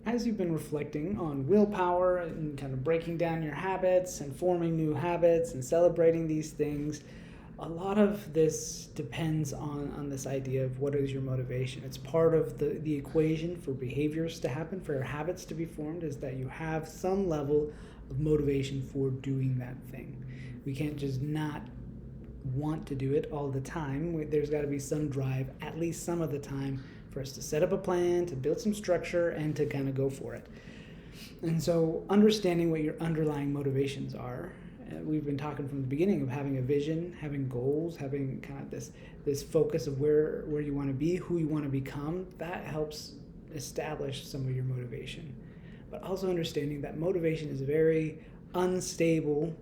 as you've been reflecting on willpower and kind of breaking down your habits and forming new habits and celebrating these things, a lot of this depends on this idea of what is your motivation. It's part of the equation for behaviors to happen, for habits to be formed, is that you have some level of motivation for doing that thing. We can't just not want to do it all the time. There's got to be some drive, at least some of the time, for us to set up a plan, to build some structure, and to kind of go for it. And so understanding what your underlying motivations are, we've been talking from the beginning of having a vision, having goals, having kind of this focus of where you want to be, who you want to become. That helps establish some of your motivation. But also understanding that motivation is a very unstable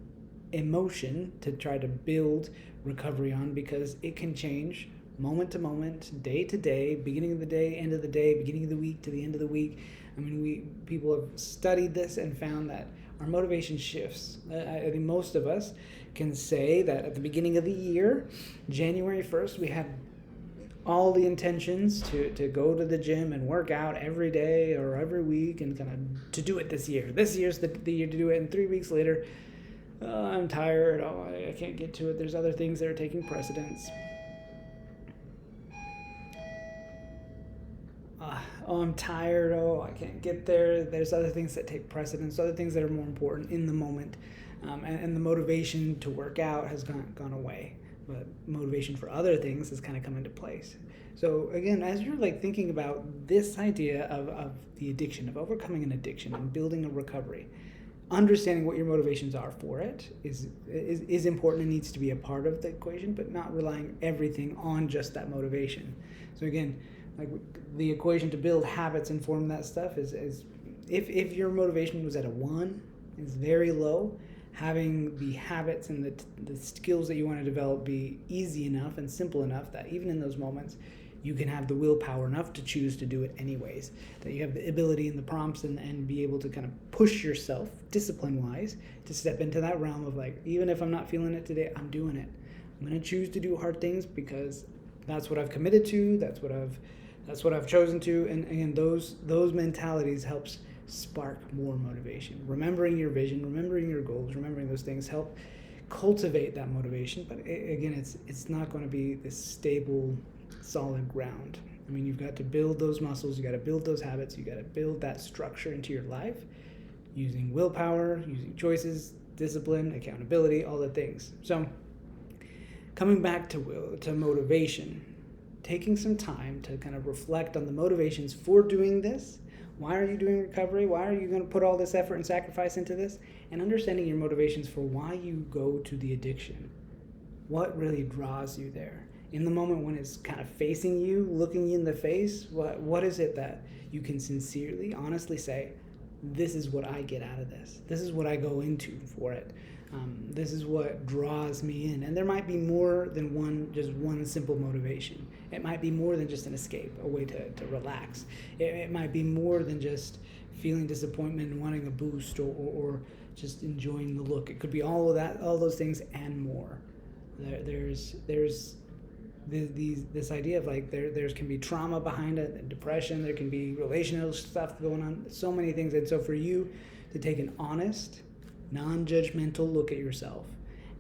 emotion to try to build recovery on, because it can change moment to moment, day to day, beginning of the day, end of the day, beginning of the week to the end of the week. I mean, people have studied this and found that our motivation shifts. I think most of us can say that at the beginning of the year, January 1st, we had all the intentions to go to the gym and work out every day or every week and kind of to do it this year. This year's the year to do it. And 3 weeks later, I'm tired. Oh, I can't get to it. There's other things that are taking precedence. Oh, I'm tired. Oh, I can't get there. There's other things that take precedence, other things that are more important in the moment. And the motivation to work out has gone away. But motivation for other things has kind of come into place. So again, as you're like thinking about this idea of the addiction, of overcoming an addiction and building a recovery, understanding what your motivations are for it is important and needs to be a part of the equation, but not relying everything on just that motivation. So again, like the equation to build habits and form that stuff is if your motivation was at a 1, is very low, having the habits and the skills that you want to develop be easy enough and simple enough that even in those moments you can have the willpower enough to choose to do it anyways, that you have the ability and the prompts and be able to kind of push yourself discipline-wise to step into that realm of like, even if I'm not feeling it today, I'm doing it. I'm going to choose to do hard things because that's what I've committed to, that's what I've chosen to, and again, those mentalities helps spark more motivation. Remembering your vision, remembering your goals, remembering those things help cultivate that motivation. But again, it's not going to be this stable, solid ground. I mean, you've got to build those muscles, you got to build those habits, you got to build that structure into your life using willpower, using choices, discipline, accountability, all the things. So coming back to motivation, taking some time to kind of reflect on the motivations for doing this. Why are you doing recovery? Why are you going to put all this effort and sacrifice into this? And understanding your motivations for why you go to the addiction. What really draws you there? In the moment when it's kind of facing you, looking you in the face, what is it that you can sincerely, honestly say, this is what I get out of this. This is what I go into for it. This is what draws me in. And there might be more than one simple motivation. It might be more than just an escape, a way to relax. It might be more than just feeling disappointment and wanting a boost or just enjoying the look. It could be all of that, all those things and more. There's this idea of like there can be trauma behind it, depression, there can be relational stuff going on, so many things. And so for you to take an honest, non-judgmental look at yourself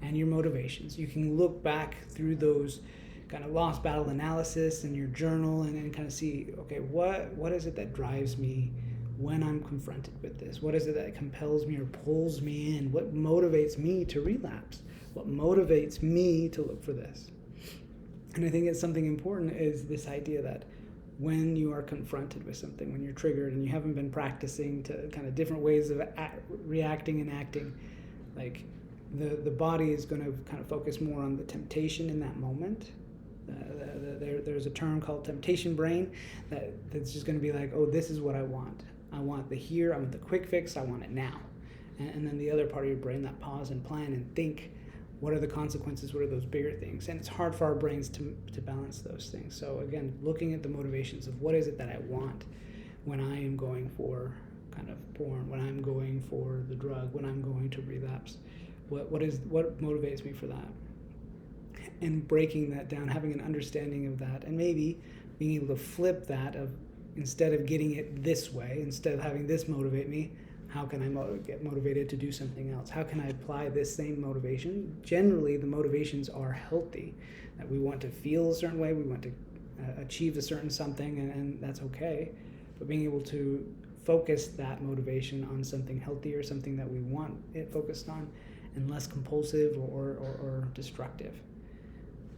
and your motivations, you can look back through those kind of lost battle analysis in your journal and kind of see, okay, what is it that drives me when I'm confronted with this? What is it that compels me or pulls me in? What motivates me to relapse? What motivates me to look for this? And I think it's something important is this idea that when you are confronted with something, when you're triggered and you haven't been practicing to kind of different ways of reacting and acting, like the body is going to kind of focus more on the temptation in that moment. There's a term called temptation brain that's just going to be like, oh, this is what I want. I want the here, I want the quick fix, I want it now. And then the other part of your brain, that pause and plan and think, what are the consequences? What are those bigger things? And it's hard for our brains to balance those things. So again, looking at the motivations of what is it that I want when I am going for kind of porn, when I'm going for the drug, when I'm going to relapse, what motivates me for that? And breaking that down, having an understanding of that, and maybe being able to flip that of instead of getting it this way, instead of having this motivate me, how can I get motivated to do something else? How can I apply this same motivation? Generally, the motivations are healthy, that we want to feel a certain way, we want to achieve a certain something, and that's okay. But being able to focus that motivation on something healthier, something that we want it focused on, and less compulsive or destructive.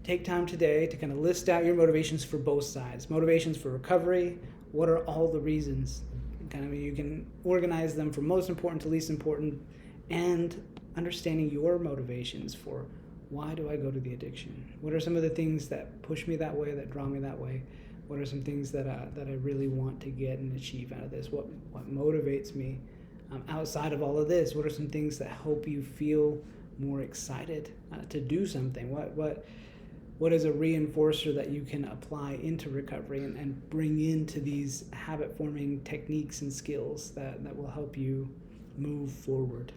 Take time today to kind of list out your motivations for both sides. Motivations for recovery, what are all the reasons? Kind of you can organize them from most important to least important, and understanding your motivations for why do I go to the addiction? What are some of the things that push me that way, that draw me that way? What are some things that I really want to get and achieve out of this? What motivates me outside of all of this? What are some things that help you feel more excited to do something? What is a reinforcer that you can apply into recovery and bring into these habit-forming techniques and skills that will help you move forward?